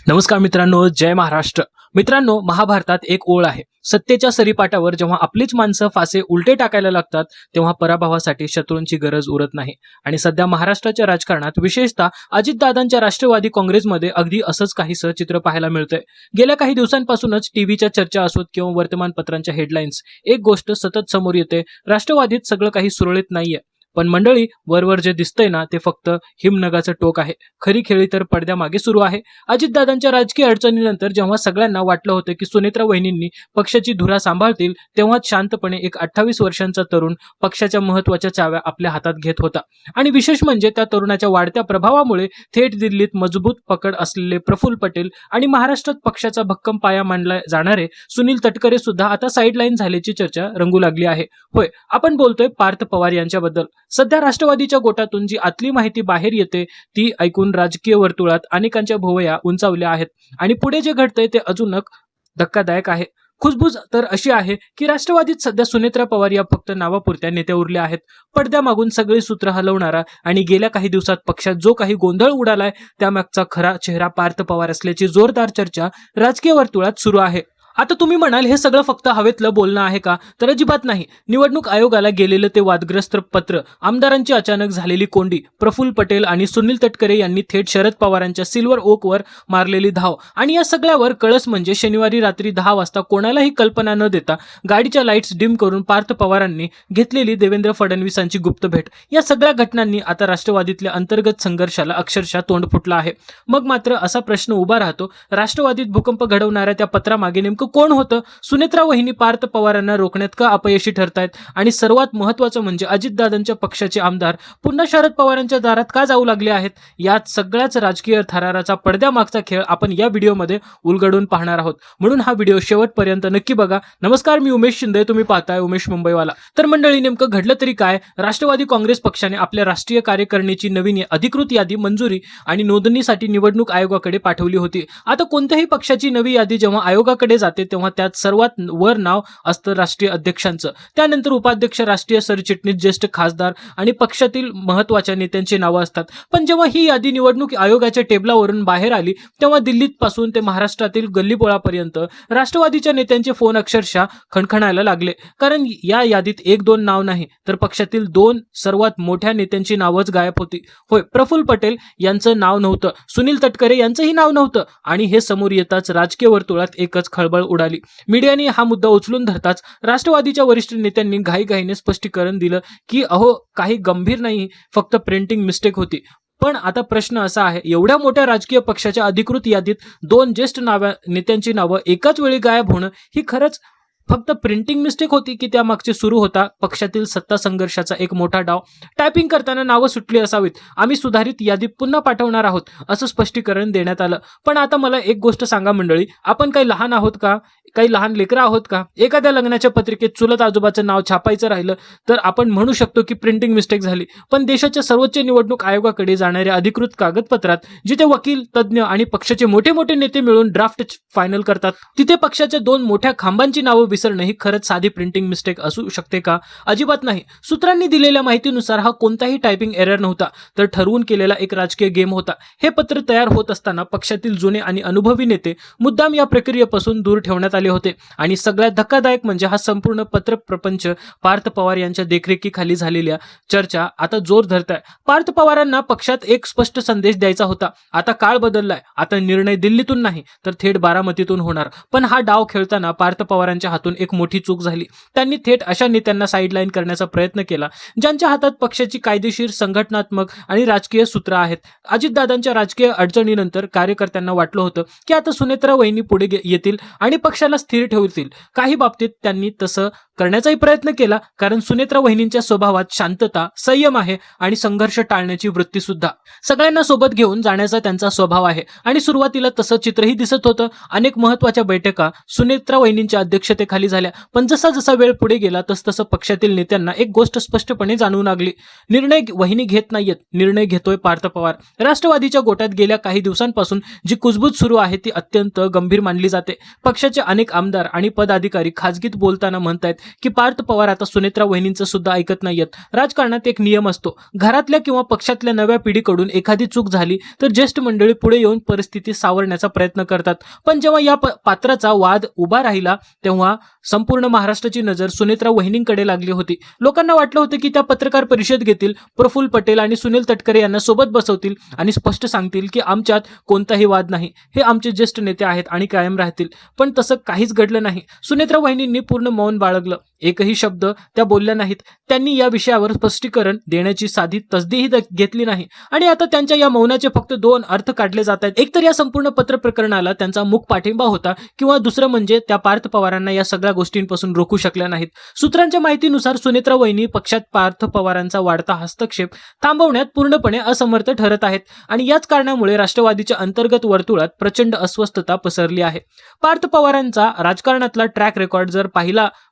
नमस्कार मित्रांनो, जय महाराष्ट्र. मित्रांनो, महाभारतात एक ओळ आहे. सत्तेच्या सरीपाटावर जेव्हा आपलीच माणसं फासे उलटे टाकायला लागतात तेव्हा पराभवासाठी शत्रूंची गरज उरत नाही. आणि सध्या महाराष्ट्राच्या राजकारणात विशेषतः अजितदादांच्या राष्ट्रवादी काँग्रेसमध्ये अगदी असंच काहीसं चित्र पाहायला मिळतंय. गेल्या काही दिवसांपासूनच टीव्हीच्या चर्चा असोत किंवा वर्तमानपत्रांच्या हेडलाईन्स, एक गोष्ट सतत समोर येते, राष्ट्रवादीत सगळं काही सुरळीत नाहीये. पण मंडळी, वरवर जे दिसतंय ना ते फक्त हिमनगाचं टोक आहे. खरी खेळी तर पडद्यामागे सुरू आहे. अजितदादांच्या राजकीय अडचणीनंतर जेव्हा सगळ्यांना वाटलं होतं की सुनेत्रा वहिनींनी पक्षाची धुरा सांभाळतील, तेव्हाच शांतपणे एक 28 वर्षांचा तरुण पक्षाच्या महत्त्वाच्या चाव्या आपल्या हातात घेत होता. आणि विशेष म्हणजे त्या तरुणाच्या वाढत्या प्रभावामुळे थेट दिल्लीत मजबूत पकड असलेले प्रफुल्ल पटेल आणि महाराष्ट्रात पक्षाचा भक्कम पाया मानला जाणारे सुनील तटकरे सुद्धा आता साईडलाईन झाल्याची चर्चा रंगू लागली आहे. होय, आपण बोलतोय पार्थ पवार यांच्याबद्दल. सध्या राष्ट्रवादीच्या गोटातून जी आतली माहिती बाहेर येते ती ऐकून राजकीय वर्तुळात अनेकांच्या भुवया उंचावल्या आहेत. आणि पुढे जे घडतंय ते अजूनच धक्कादायक आहे. खुसबुज तर अशी आहे की राष्ट्रवादीत सध्या सुनेत्रा पवार या फक्त नावापुरत्या नेत्या उरल्या आहेत. पडद्यामागून सगळी सूत्र हलवणारा आणि गेल्या काही दिवसात पक्षात जो काही गोंधळ उडालाय त्यामागचा खरा चेहरा पार्थ पवार असल्याची जोरदार चर्चा राजकीय वर्तुळात सुरू आहे. आता तुम्ही म्हणाल, हे सगळं फक्त हवेतलं बोलणं आहे का? तर अजिबात नाही. निवडणूक आयोगाला गेलेलं ते वादग्रस्त पत्र, आमदारांची अचानक झालेली कोंडी, प्रफुल्ल पटेल आणि सुनील तटकरे यांनी थेट शरद पवारांच्या सिल्वर ओकवर मारलेली धाव, आणि या सगळ्यावर कळस म्हणजे शनिवारी रात्री 10 वाजता कोणालाही कल्पना न देता गाडीच्या लाईट्स डिम करून पार्थ पवारांनी घेतलेली देवेंद्र फडणवीसांची गुप्त भेट, या सगळ्या घटनांनी आता राष्ट्रवादीतल्या अंतर्गत संघर्षाला अक्षरशः तोंड फुटलं आहे. मग मात्र असा प्रश्न उभा राहतो, राष्ट्रवादीत भूकंप घडवणाऱ्या त्या पत्रामागे नेमकं कोण होतं? सुनेत्रा वहिनी पार्थ पवारांना रोखण्यात का अपयशी ठरतायत? आणि सर्वात महत्त्वाचं म्हणजे अजितदादांच्या पक्षाचे आमदार पुन्हा शरद पवारांच्या दारात का जाऊ लागले आहेत? यात सगळ्याच राजकीय थराराचा पडद्यामागचा खेळ आपण या व्हिडिओमध्ये उलगडून पाहणार आहोत. म्हणून हा व्हिडिओ शेवटपर्यंत नक्की बघा. नमस्कार, मी उमेश शिंदे, तुम्ही पाहताय उमेश मुंबईवाला. तर मंडळी, नेमकं घडलं तरी काय? राष्ट्रवादी काँग्रेस पक्षाने आपल्या राष्ट्रीय कार्यकारिणीची नवीन अधिकृत यादी मंजुरी आणि नोंदणीसाठी निवडणूक आयोगाकडे पाठवली होती. आता कोणत्याही पक्षाची नवी यादी जेव्हा आयोगाकडे जाते तेव्हा त्यात सर्वात वर नाव असतं राष्ट्रीय अध्यक्षांचं, त्यानंतर उपाध्यक्ष, राष्ट्रीय सरचिटणीस, ज्येष्ठ खासदार आणि पक्षातील महत्त्वाच्या नेत्यांची नावं असतात. पण जेव्हा ही यादी निवडणूक आयोगाच्या टेबलावरून बाहेर आली तेव्हा दिल्लीत पासून ते महाराष्ट्रातील गल्लीबोळापर्यंत राष्ट्रवादीच्या नेत्यांचे फोन अक्षरशः खणखणायला लागले. कारण या यादीत 1-2 नाव नाही तर पक्षातील 2 सर्वात मोठ्या नेत्यांची नावच गायब होती. होय, प्रफुल्ल पटेल यांचं नाव नव्हतं, सुनील तटकरे यांचंही नाव नव्हतं. आणि हे समोर येताच राजकीय वर्तुळात एकच खळबळ उडाली. मीडियाने हा मुद्दा उचलून धरताच राष्ट्रवादीच्या वरिष्ठ नेत्यांनी घाईघाईने स्पष्टीकरण दिलं की अहो, काही गंभीर नाही, फक्त प्रिंटिंग मिस्टेक होती. पण आता प्रश्न असा आहे, एवढ्या मोठ्या राजकीय पक्षाच्या अधिकृत यादीत 2 ज्येष्ठ नेत्यांची नावं एकाच वेळी गायब होणं ही खरंच फक्त प्रिंटिंग मिस्टेक होती की त्यामागचे सुरू होता पक्षातील सत्ता संघर्षाचा एक मोठा डाव? टायपिंग करताना नावं सुटली असावीत, आम्ही सुधारित यादी पुन्हा पाठवणार आहोत, असं स्पष्टीकरण देण्यात आलं. पण आता मला एक गोष्ट सांगा मंडळी, आपण काही लहान आहोत का? काही लहान लेकरं आहोत का? एखाद्या लग्नाच्या पत्रिकेत चुलत आजोबाचं नाव छापायचं राहिलं तर आपण म्हणू शकतो की प्रिंटिंग मिस्टेक झाली. पण देशाच्या सर्वोच्च निवडणूक आयोगाकडे जाणाऱ्या अधिकृत कागदपत्रात जिथे वकील, तज्ज्ञ आणि पक्षाचे मोठे मोठे नेते मिळून ड्राफ्ट फायनल करतात, तिथे पक्षाच्या 2 मोठ्या खांबांची नावं विसरणं ही खरंच साधी प्रिंटिंग मिस्टेक असू शकते का? अजिबात नाही. सूत्रांनी दिलेल्या माहितीनुसार हा कोणताही टायपिंग एरर नव्हता, तर ठरवून केलेला एक राजकीय गेम होता. हे पत्र तयार होत असताना पक्षातील जुने आणि अनुभवी नेते मुद्दाम या प्रक्रियेपासून दूर ठेवण्यात आले होते. आणि सगळ्यात धक्कादायक म्हणजे हा संपूर्ण पत्र प्रपंच पार्थ पवार यांच्या देखरेखीखाली झालेल्या चर्चा आता जोर धरताय. पार्थ पवारांना पक्षात एक स्पष्ट संदेश द्यायचा होता. आता काळ बदललाय, आता निर्णय दिल्लीतून नाही तर थेट बारामतीतून होणार. पण हा डाव खेळताना पार्थ पवारांच्या हातून एक मोठी चूक झाली. त्यांनी थेट अशा नेत्यांना साईडलाईन करण्याचा प्रयत्न केला ज्यांच्या हातात पक्षाची कायदेशीर, संघटनात्मक आणि राजकीय सूत्र आहेत. अजितदादांच्या राजकीय अडचणीनंतर कार्यकर्त्यांना वाटलं होतं की आता सुनेत्रा वहिनी पुढे येतील आणि पक्षाला स्थिर ठेवतील. काही बाबतीत त्यांनी तसं करण्याचाही प्रयत्न केला, कारण सुनेत्रा वहिनींच्या स्वभावात शांतता, संयम आहे आणि संघर्ष टाळण्याची वृत्ती सुद्धा. सगळ्यांना सोबत घेऊन जाण्याचा त्यांचा स्वभाव आहे आणि सुरुवातीला तसं चित्रही दिसत होतं. अनेक महत्त्वाच्या बैठका सुनेत्रा वहिनींच्या अध्यक्षतेखाली झाल्या. पण जसा जसा वेळ पुढे गेला तसतसं पक्षातील नेत्यांना एक गोष्ट स्पष्टपणे जाणवू लागली, निर्णय वहिनी घेत नाहीयेत, निर्णय घेतोय पार्थ पवार. राष्ट्रवादीच्या गोटात गेल्या काही दिवसांपासून जी कुजबूज सुरू आहे ती अत्यंत गंभीर मानली जाते. पक्षाचे अनेक आमदार आणि पदाधिकारी खासगीत बोलताना म्हणतायत की पार्थ पवार आता सुनेत्रा वहिनींचं सुद्धा ऐकत नाहीयेत. राजकारणात एक नियम असतो, घरातल्या किंवा पक्षातल्या नव्या पिढीकडून एखादी चूक झाली तर ज्येष्ठ मंडळी पुढे येऊन परिस्थिती सावरण्याचा प्रयत्न करतात. पण जेव्हा या पात्राचा वाद उभा राहिला तेव्हा संपूर्ण महाराष्ट्राची नजर सुनेत्रा वहिनींकडे लागली होती. लोकांना वाटलं होतं की त्या पत्रकार परिषद घेतील, प्रफुल्ल पटेल आणि सुनील तटकरे यांना सोबत बसवतील आणि स्पष्ट सांगतील की आमच्यात कोणताही वाद नाही, हे आमचे ज्येष्ठ नेते आहेत आणि कायम राहतील. पण तसं काहीच घडलं नाही. सुनेत्रा वहिनींनी पूर्ण मौन बाळगलं. एकही शब्द त्या बोलल्या नाहीत. त्यांनी या विषयावर स्पष्टीकरण देण्याची साधी तसदीही घेतली नाही. आणि आता त्यांच्या या मौनाचे फक्त दोन अर्थ काढले जात आहेत. एक तर या संपूर्ण पत्र प्रकरणाला त्यांचा मूक पाठिंबा होता, किंवा दुसरं म्हणजे त्या पार्थ पवारांना या सगळ्या गोष्टींपासून रोखू शकल्या नाहीत. सूत्रांच्या माहितीनुसार सुनेत्रा वहिनी पक्षात पार्थ पवारांचा वाढता हस्तक्षेप थांबवण्यात पूर्णपणे असमर्थ ठरत आहेत. आणि याच कारणामुळे राष्ट्रवादीच्या अंतर्गत वर्तुळात प्रचंड अस्वस्थता पसरली आहे. पार्थ पवारांचा राजकारणातला ट्रॅक रेकॉर्ड जर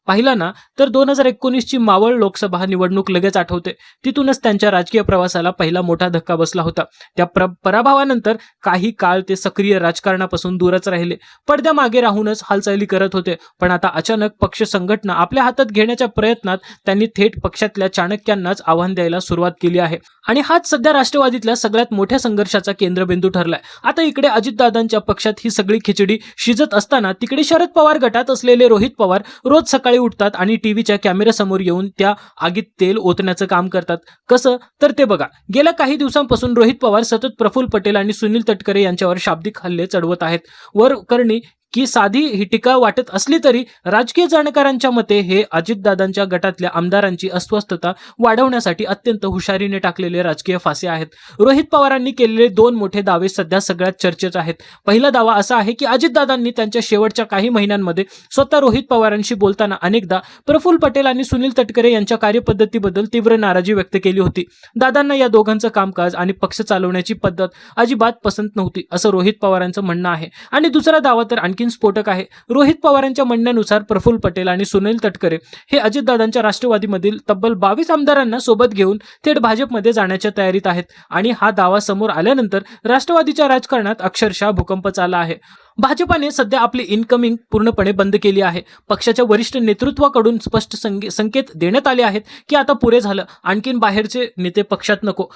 पाहिला ना तर 2019ची मावळ लोकसभा निवडणूक लगेच आठवते. तिथूनच त्यांच्या राजकीय प्रवासाला पहिला मोठा धक्का बसला होता. त्या पराभवानंतर काही काळ ते सक्रिय राजकारणापासून दूरच राहिले, पडद्यामागे राहूनच हालचाली करत होते. पण आता अचानक पक्ष संघटना आपल्या हातात घेण्याच्या प्रयत्नात त्यांनी थेट पक्षातल्या चाणक्यांनाच आव्हान द्यायला सुरुवात केली आहे. आणि हाच सध्या राष्ट्रवादीतल्या सगळ्यात मोठ्या संघर्षाचा केंद्रबिंदू ठरलाय. आता इकडे अजितदादांच्या पक्षात ही सगळी खिचडी शिजत असताना तिकडे शरद पवार गटात असलेले रोहित पवार रोज सकाळी उठतात आणि टीव्हीच्या कॅमेऱ्यासमोर येऊन त्या आगीत तेल ओतण्याचं काम करतात. कसं तर ते बघा. गेल्या काही दिवसांपासून रोहित पवार सतत प्रफुल्ल पटेल आणि सुनील तटकरे यांच्यावर शाब्दिक हल्ले चढवत आहेत. वर करणी की साधी ही टीका वाटत असली तरी राजकीय जाणकारांच्या मते हे अजितदादांच्या गटातल्या आमदारांची अस्वस्थता वाढवण्यासाठी अत्यंत हुशारीने टाकलेले राजकीय फासे आहेत. रोहित पवारांनी केलेले दोन मोठे दावे सध्या सगळ्यात चर्चेत आहेत. पहिला दावा असा आहे की अजितदादांनी त्यांच्या शेवटच्या काही महिन्यांमध्ये स्वतः रोहित पवारांशी बोलताना अनेकदा प्रफुल्ल पटेल आणि सुनील तटकरे यांच्या कार्यपद्धतीबद्दल तीव्र नाराजी व्यक्त केली होती. दादांना या दोघांचं कामकाज आणि पक्ष चालवण्याची पद्धत अजिबात पसंत नव्हती, असं रोहित पवारांचं म्हणणं आहे. आणि दुसरा दावा तर आणखी स्फोटक आहे. रोहित पवारांच्या म्हणण्यानुसार प्रफुल्ल पटेल आणि सुनील तटकरे हे अजितदादांच्या राष्ट्रवादीमधील तब्बल 22 आमदारांना सोबत घेऊन थेट भाजपमध्ये जाण्याच्या तयारीत आहेत. आणि हा दावा समोर आल्यानंतर राष्ट्रवादीच्या राजकारणात अक्षरशः भूकंपच आला आहे. भाजपाने सध्या आपली इनकमिंग पूर्णपणे बंद केली आहे. पक्षाच्या वरिष्ठ नेतृत्वाकडून स्पष्ट संकेत देण्यात आले आहेत की आता पुरे झालं, आणखीन बाहेरचे नेते पक्षात नको.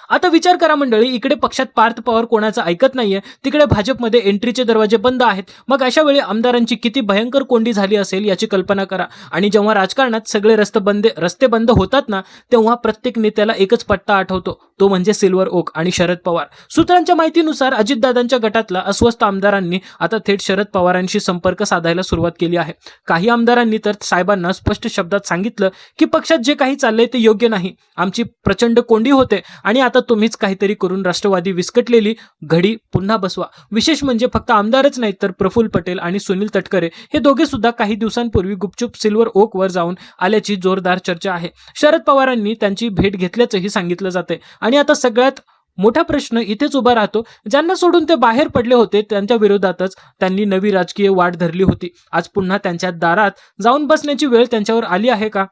आता विचार करा मंडळी, इकडे पक्षात पार्थ पवार कोणाचं ऐकत नाहीये, तिकडे भाजपमध्ये एंट्रीचे दरवाजे बंद आहेत. मग अशा वेळी आमदारांची किती भयंकर कोंडी झाली असेल याची कल्पना करा. आणि जेव्हा राजकारणात सगळे रस्ते बंद होतात ना, तेव्हा प्रत्येक नेत्याला एकच पट्टा आठवतो, तो म्हणजे सिल्वर ओक आणि शरद पवार. सूत्रांच्या माहितीनुसार अजितदादांच्या गटातला अस्वस्थ आमदारांनी आता थेट शरद पवारांशी संपर्क साधायला सुरुवात केली आहे. काही आमदारांनी तर साहेबांना स्पष्ट शब्दात सांगितलं की पक्षात जे काही चाललंय ते योग्य नाही, आमची प्रचंड कोंडी होते आणि आता तुम्हीच काहीतरी करून राष्ट्रवादी विस्कटलेली घडी पुन्हा बसवा. विशेष म्हणजे फक्त आमदारच नाहीत तर प्रफुल्ल पटेल आणि सुनील तटकरे हे दोघे सुद्धा काही दिवसांपूर्वी गुपचूप सिल्वर ओक वर जाऊन आल्याची जोरदार चर्चा आहे. शरद पवारांनी त्यांची भेट घेतल्याचंही सांगितलं जाते. आणि आता सगळ्यात मोठा प्रश्न इथेच उभा राहतो, ज्यांना सोडून ते बाहेर पडले होते त्यांच्या विरोधातच त्यांनी नवी राजकीय वाट धरली होती. आज पुन्हा त्यांच्या दारात जाऊन बसण्याची वेळ त्यांच्यावर आली आहे का?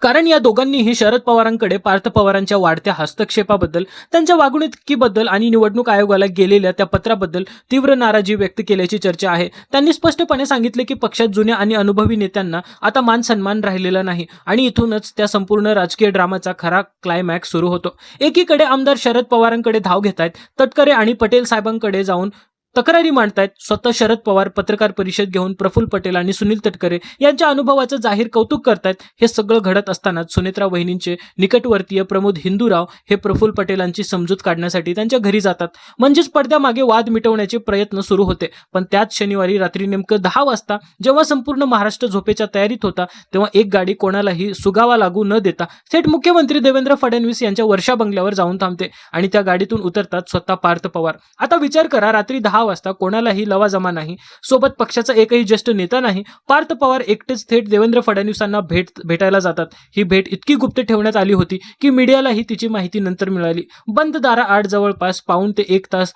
कारण या दोघांनीही शरद पवारांकडे पार्थ पवारांच्या वाढत्या हस्तक्षेपाबद्दल, त्यांच्या वागणुकीबद्दल आणि निवडणूक आयोगाला गेलेल्या त्या पत्राबद्दल तीव्र नाराजी व्यक्त केल्याची चर्चा आहे. त्यांनी स्पष्टपणे सांगितले की पक्षात जुन्या आणि अनुभवी नेत्यांना आता मान सन्मान राहिलेला नाही आणि इथूनच त्या संपूर्ण राजकीय ड्रामाचा खरा क्लायमॅक्स सुरू होतो. एकीकडे आमदार शरद पवारांकडे धाव घेत आहेत, तटकरे आणि पटेल साहेबांकडे जाऊन तक्रारी मांडतायत. स्वतः शरद पवार पत्रकार परिषद घेऊन प्रफुल्ल पटेल आणि सुनील तटकरे यांच्या अनुभवाचं जाहीर कौतुक करतायत. हे सगळं घडत असतानाच सुनेत्रा वहिनींचे निकटवर्तीय प्रमोद हिंदूराव हे प्रफुल्ल पटेलांची समजूत काढण्यासाठी त्यांच्या घरी जातात. म्हणजेच पडद्यामागे वाद मिटवण्याचे प्रयत्न सुरू होते. पण त्याच शनिवारी रात्री नेमकं 10 वाजता जेव्हा संपूर्ण महाराष्ट्र झोपेच्या तयारीत होता, तेव्हा एक गाडी कोणालाही सुगावा लागू न देता थेट मुख्यमंत्री देवेंद्र फडणवीस यांच्या वर्षा बंगल्यावर जाऊन थांबते आणि त्या गाडीतून उतरतात स्वतः पार्थ पवार. आता विचार करा, रात्री 10 वाजता कोणालाही लवाजमा नाही, सोबत पक्षाचा एकही ज्येष्ठ नेता नाही, पार्थ पवार एकटेच थेट देवेंद्र फडणवीसांना भेटायला जातात. ही भेट इतकी गुप्त ठेवण्यात आली होती की मीडियालाही तिची माहिती नंतर मिळाली. बंद दाराआड जवळपास पाऊण ते 1 तास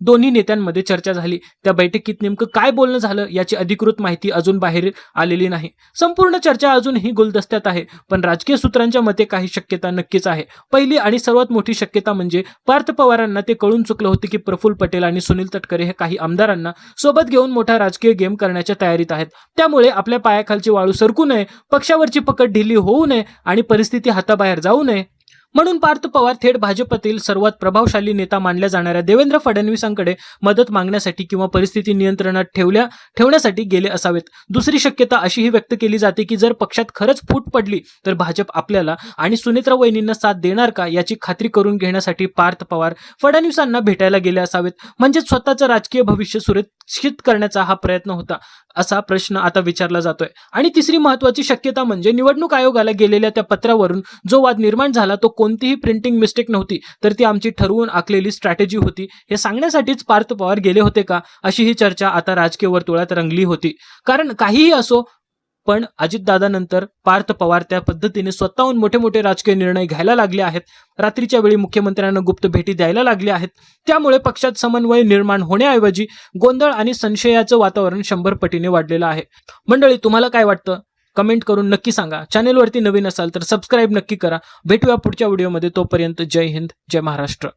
दोन्ही नेत्यांमध्ये चर्चा झाली. त्या बैठकीत नेमकं काय बोलणं झालं याची अधिकृत माहिती अजून बाहेर आलेली नाही. संपूर्ण चर्चा अजूनही गुलदस्त्यात आहे. पण राजकीय सूत्रांच्या मते काही शक्यता नक्कीच आहे. पहिली आणि सर्वात मोठी शक्यता म्हणजे पार्थ पवारांना ते कळून चुकलं होतं की प्रफुल्ल पटेल आणि सुनील तटकरे हे काही आमदारांना सोबत घेऊन मोठा राजकीय गेम करण्याच्या तयारीत आहेत. त्यामुळे आपल्या पायाखालची वाळू सरकू नये, पक्षावरची पकड ढिली होऊ नये आणि परिस्थिती हाताबाहेर जाऊ नये म्हणून पार्थ पवार थेट भाजपतील सर्वात प्रभावशाली नेता मानल्या जाणाऱ्या देवेंद्र फडणवीसांकडे मदत मागण्यासाठी किंवा परिस्थिती नियंत्रणात ठेवण्यासाठी गेले असावेत. दुसरी शक्यता अशीही व्यक्त केली जाते की जर पक्षात खरंच फूट पडली तर भाजप आपल्याला आणि सुनेत्रा वहिनींना साथ देणार का याची खात्री करून घेण्यासाठी पार्थ पवार फडणवीसांना भेटायला गेले असावेत. म्हणजे स्वतःचं राजकीय भविष्य सुरक्षित करण्याचा हा प्रयत्न होता असा प्रश्न आता विचारला जातोय. आणि तिसरी महत्वाची शक्यता म्हणजे निवडणूक आयोगाला गेलेल्या त्या पत्रावरून जो वाद निर्माण झाला तो कोणतीही प्रिंटिंग मिस्टेक नव्हती, तर ती आमची ठरवून आखलेली स्ट्रॅटेजी होती हे सांगण्यासाठीच पार्थ पवार गेले होते का, अशी ही चर्चा आता राजकीय वर्तुळात रंगली होती. कारण काहीही असो, पण अजितदादानंतर पार्थ पवार त्या पद्धतीने स्वतःहून मोठे मोठे राजकीय निर्णय घ्यायला लागले आहेत. रात्रीच्या वेळी मुख्यमंत्र्यांना गुप्त भेटी द्यायला लागले आहेत. त्यामुळे पक्षात समन्वय निर्माण होण्याऐवजी गोंधळ आणि संशयाचं वातावरण 100 पटीने वाढलेलं आहे. मंडळी, तुम्हाला काय वाटतं? कमेंट करून नक्की सांगा. चॅनेलवरती नवीन असाल तर सबस्क्राईब नक्की करा. भेटूया पुढच्या व्हिडिओमध्ये. तोपर्यंत जय हिंद, जय महाराष्ट्र.